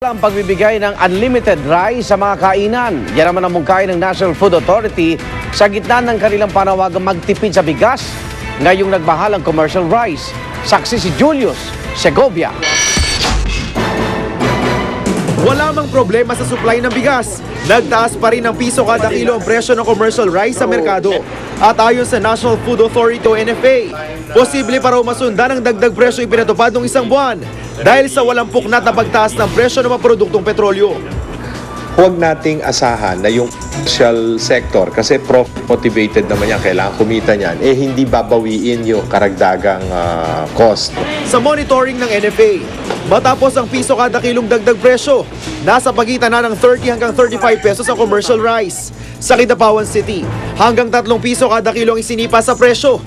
Ang pagbibigay ng unlimited rice sa mga kainan. Yan naman ang mungkahi ng National Food Authority sa gitna ng kanilang panawagang magtipid sa bigas ngayong nagmahal ang commercial rice. Saksi si Julius Segovia. Wala mang problema sa supply ng bigas. Nagtaas pa rin ng piso kada kilo ang presyo ng commercial rice sa merkado. At ayon sa National Food Authority o NFA, posible pa raw masundan ang dagdag presyo ipinatupad ng isang buwan dahil sa walang puknat na pagtaas ng presyo ng mga produktong petrolyo. Huwag nating asahan na yung commercial sector, kasi profit motivated naman yan, kailangan kumita niyan, hindi babawiin yung karagdagang cost. Sa monitoring ng NFA, matapos ang piso kada kilong dagdag presyo, nasa pagitan na ng 30 hanggang 35 pesos ang commercial rice. Sa Kidapawan City, hanggang 3 piso kada kilo ang isinipa sa presyo.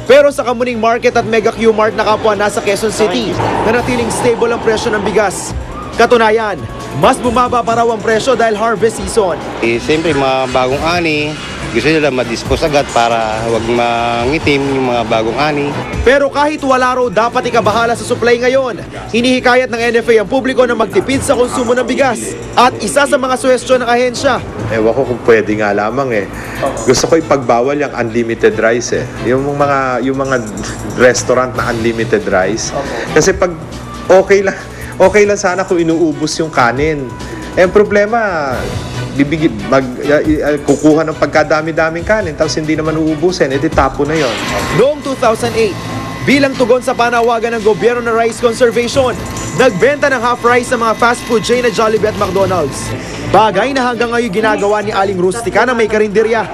Pero sa Kamuning Market at Mega Q-Mart na kapwa nasa Quezon City, nanatiling stable ang presyo ng bigas. Katunayan, mas bumaba pa raw ang presyo dahil harvest season. Siyempre, mga bagong ani, gusto nila madispose agad para huwag mangitim yung mga bagong ani. Pero kahit wala raw dapat ikabahala sa supply ngayon, hinihikayat ng NFA ang publiko na magtipid sa konsumo ng bigas. At isa sa mga suhestyon ng ahensya, Ewan ko kung pwede nga lamang Gusto ko ipagbawal yung unlimited rice Yung mga restaurant na unlimited rice. Kasi pag okay lang sana kung inuubos yung kanin. Ang problema, kukuha ng pagkadami-daming kanin tapos hindi naman uubusin, tapo na yon. noong 2008, bilang tugon sa panawagan ng gobyerno na rice conservation, nagbenta ng half rice sa mga fast food chain na Jollibee at McDonald's. Bagay na hanggang ngayon ginagawa ni Aling Rustica na may karinderya.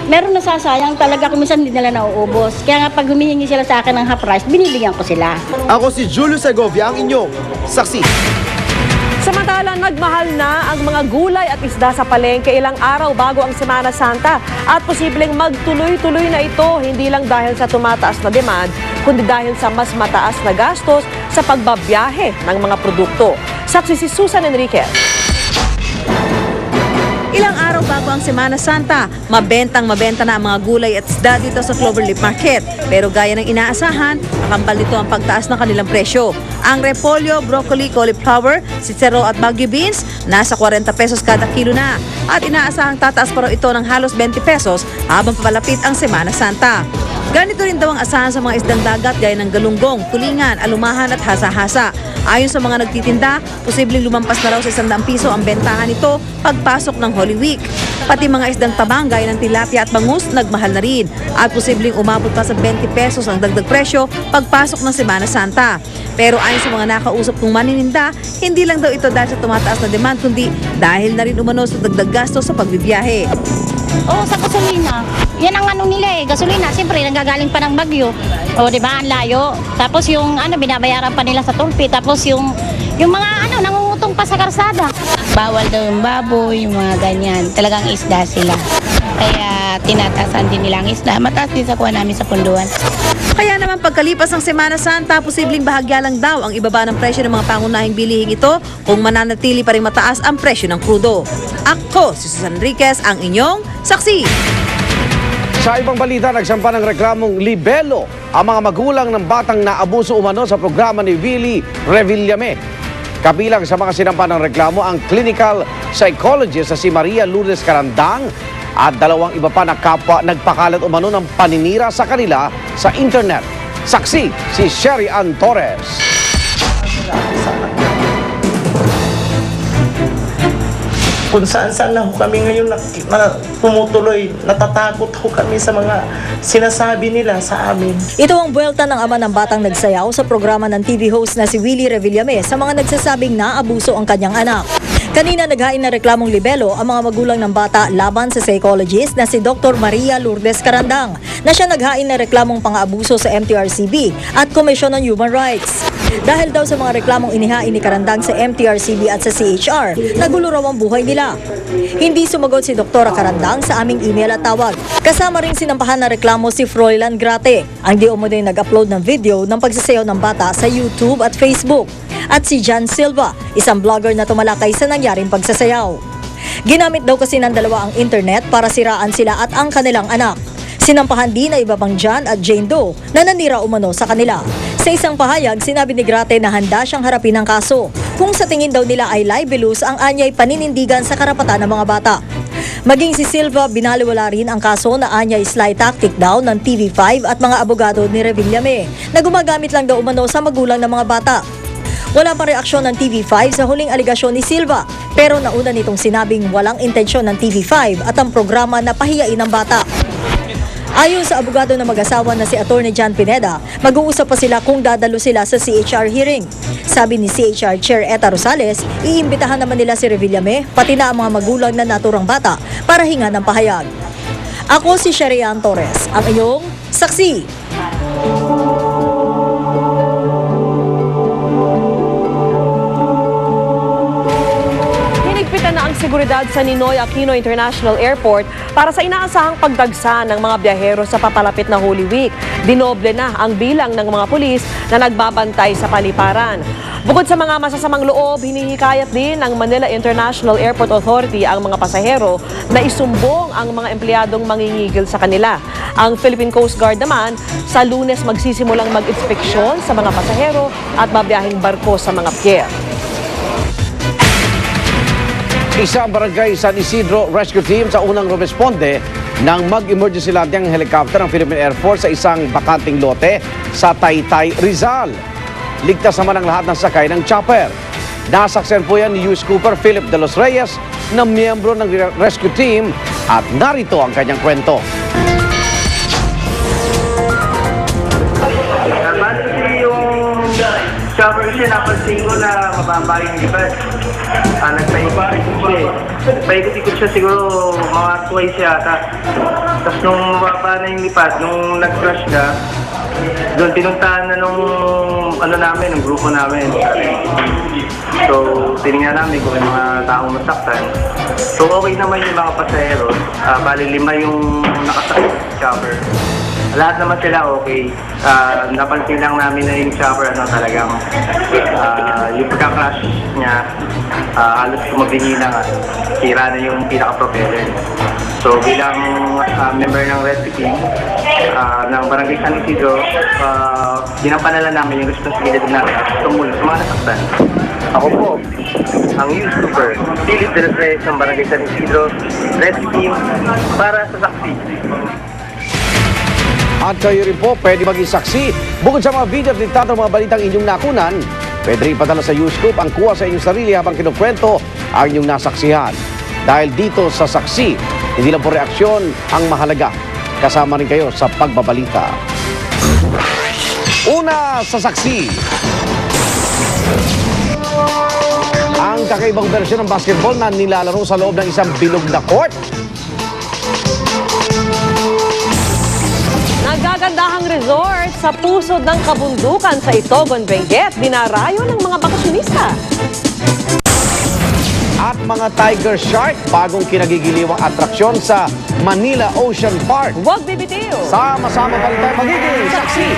Meron nasasayang talaga kung minsan hindi nila nauubos. Kaya nga pag humihingi sila sa akin ng half rice, binibigyan ko sila. Ako si Julius Segovia, ang inyong saksi. Samantalang nagmahal na ang mga gulay at isda sa palengke ilang araw bago ang Semana Santa at posibleng magtuloy-tuloy na ito hindi lang dahil sa tumataas na demand kundi dahil sa mas mataas na gastos sa pagbabiyahe ng mga produkto. Saksi si Susan Enriquez. Ilang araw bago ang Semana Santa, mabenta na ang mga gulay at isda dito sa Cloverleaf Market. Pero gaya ng inaasahan, makambal nito ang pagtaas ng kanilang presyo. Ang repolyo, broccoli, cauliflower, sitsero at Baguio beans, nasa 40 pesos kada kilo na. At inaasahang tataas pa raw ito ng halos 20 pesos habang papalapit ang Semana Santa. Ganito rin daw ang asahan sa mga isdang dagat gaya ng galunggong, tulingan, alumahan at hasa-hasa. Ayon sa mga nagtitinda, posibleng lumampas na raw sa 100 piso ang bentahan nito pagpasok ng Holy Week. Pati mga isdang tabang gaya ng tilapia at bangus nagmahal na rin at posibleng umabot pa sa 20 pesos ang dagdag presyo pagpasok ng Semana Santa. Pero ayon sa mga nakausap kong manininda, hindi lang daw ito dahil sa tumataas na demand kundi dahil na rin umano sa dagdag gasto sa pagbibiyahe. Oo, sa gasolina. Yan ang ano nila gasolina. Siyempre, nanggagaling pa ng Bagyo. O, di ba, ang layo. Tapos yung binabayaran pa nila sa tulpi. Tapos yung mga nangungutong pa sa karsada. Bawal daw yung baboy, yung mga ganyan. Talagang isda sila. Kaya tinatasan din nilang isda. Mataas din sa kuha namin sa punduan. Kaya naman pagkalipas ng Semana Santa, posibleng bahagya lang daw ang ibaba ng presyo ng mga pangunahing bilihing ito kung mananatili pa rin mataas ang presyo ng krudo. Ako, si Susan Enriquez, ang inyong saksi. Sa ibang balita, nagsampa ng reklamong libelo ang mga magulang ng batang naabuso umano sa programa ni Willie Revillame. Kabilang sa mga sinampa ng reklamo ang clinical psychologist na si Maria Lourdes Carandang at 2 iba pa na kapwa nagpakalat umano ng paninira sa kanila sa internet. Saksi si Sherry Ann Torres. Kung saan-saan na kami ngayon tumutuloy, natatakot kami sa mga sinasabi nila sa amin. Ito ang buwelta ng ama ng batang nagsayaw sa programa ng TV host na si Willie Revillame sa mga nagsasabing naabuso ang kanyang anak. Kanina naghain na reklamong libelo ang mga magulang ng bata laban sa psychologist na si Dr. Maria Lourdes Carandang na siya naghain na reklamong pang-aabuso sa MTRCB at Commission on Human Rights. Dahil daw sa mga reklamong inihain ni Carandang sa MTRCB at sa CHR, nagulo raw ang buhay nila. Hindi sumagot si Dr. Carandang sa aming email at tawag. Kasama rin sinampahan na reklamo si Froilan Grate, ang di umunoy nag-upload ng video ng pagsasayaw ng bata sa YouTube at Facebook. At si John Silva, isang vlogger na tumalakay sa nangyaring pagsasayaw. Ginamit daw kasi ng dalawa ang internet para siraan sila at ang kanilang anak. Sinampahan din na iba pang John at Jane Doe na nanira umano sa kanila. Sa isang pahayag, sinabi ni Grate na handa siyang harapin ang kaso. kung sa tingin daw nila ay libelous ang anyay paninindigan sa karapatan ng mga bata. Maging si Silva binaliwala rin ang kaso na anyay sly tactic daw ng TV5 at mga abogado ni Revillame na gumagamit lang daw umano sa magulang ng mga bata. Wala pang reaksyon ng TV5 sa huling aligasyon ni Silva, pero nauna nitong sinabing walang intensyon ng TV5 at ang programa na pahiyain ng bata. Ayon sa abogado na mag-asawa na si Atty. John Pineda, mag-uusap pa sila kung dadalo sila sa CHR hearing. Sabi ni CHR Chair Eta Rosales, iimbitahan naman nila si Revillame, pati na ang mga magulang na naturang bata para hinga ng pahayag. Ako si Sherian Torres, ang iyong saksi. Hinigpitan na ang seguridad sa Ninoy Aquino International Airport para sa inaasahang pagdagsa ng mga biyahero sa papalapit na Holy Week. Dinoble na ang bilang ng mga pulis na nagbabantay sa paliparan. Bukod sa mga masasamang loob, hinihikayat din ng Manila International Airport Authority ang mga pasahero na isumbong ang mga empleyadong mangingigil sa kanila. Ang Philippine Coast Guard naman sa Lunes magsisimulang mag-inspeksyon sa mga pasahero at mabiyahing barko sa mga pier. Isang barangay San Isidro Rescue Team sa unang rumesponde nang mag-emergency landing ang helicopter ng Philippine Air Force sa isang bakanting lote sa Taytay, Rizal. Ligtas naman ang lahat ng sakay ng chopper. Nasaksen po yan ni U.S. Cooper Philip de los Reyes na miyembro ng rescue team at narito ang kanyang kwento. Bali yung chopper kasi napansin ko na mababa yung lipat. Paikot-ikot siya siguro mga twice yata. Tapos nung mababa na yung lipat, nung nag-crash na, doon pinuntahan na nung nung grupo namin. So, tinignan namin kung may mga taong masaktan. So, okay naman yung mga pasahero. Bali 5 yung nakasakit sa chopper. Lahat naman sila okay. Napansin lang namin na yung chopper talagang yung pagka-crash niya halos kumabini na nga. Sira na yung pinaka-propeller. So bilang member ng rescue team ng Barangay San Isidro, ginapanala namin yung responsibilidad natin sa mga nasaktan. Ako po, ang U.S. Cooper Philip de los Reyes ng Barangay San Isidro rescue team para sa saksi. At kayo rin po pwede maging saksi. Bukod sa mga video at litrato ng mga balitang inyong nakunan, pwede rin padala sa U-Scoop ang kuha sa inyong sarili habang kinukwento ang inyong nasaksihan. Dahil dito sa saksi, hindi lang po reaksyon ang mahalaga. Kasama rin kayo sa pagbabalita. Una sa saksi. Ang kakaibang bersyon ng basketball na nilalaro sa loob ng isang bilog na court. Nagagandahang resort sa pusod ng kabundukan sa Itogon, Benguet, dinarayo ng mga bakasyonista. At mga tiger shark, bagong kinagigiliwang atraksyon sa Manila Ocean Park. Huwag bibitiw! Sama-sama pa rin tayo magiging saksi